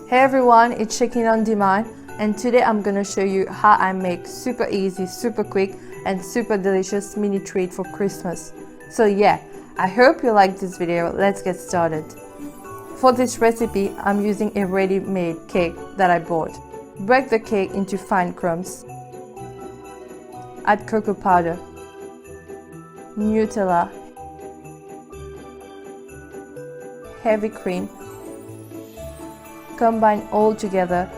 Hey everyone, it's Shaking on Demand, and today I'm gonna show you how I make super easy, super quick and super delicious mini treat for Christmas. So yeah, I hope you like this video. Let's get started. For this recipe, I'm using a ready-made cake that I bought. Break the cake into fine crumbs. Add cocoa powder, Nutella, heavy cream. Combine all together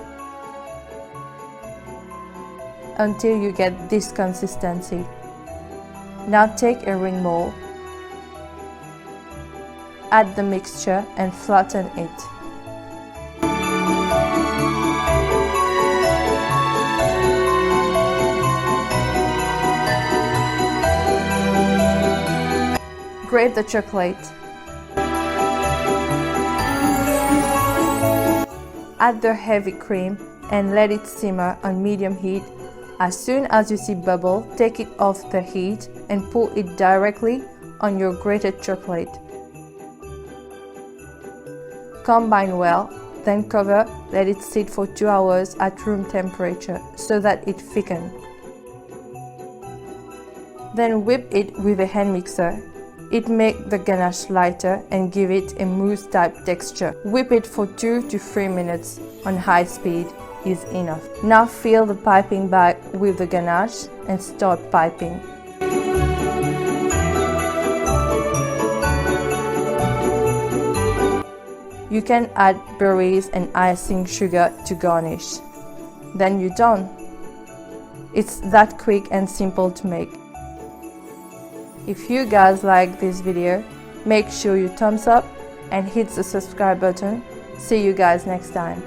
until you get this consistency. Now take a ring mold, add the mixture and flatten it. Grate the chocolate. Add the heavy cream and let it simmer on medium heat. As soon as you see bubble, take it off the heat and pour it directly on your grated chocolate. Combine well, then cover, let it sit for 2 hours at room temperature so that it thickens. Then whip it with a hand mixer. It makes the ganache lighter and give it a mousse type texture. Whip it for 2 to 3 minutes on high speed is enough. Now fill the piping bag with the ganache and start piping. You can add berries and icing sugar to garnish. Then you're done. It's that quick and simple to make. If you guys like this video, make sure you thumbs up and hit the subscribe button. See you guys next time.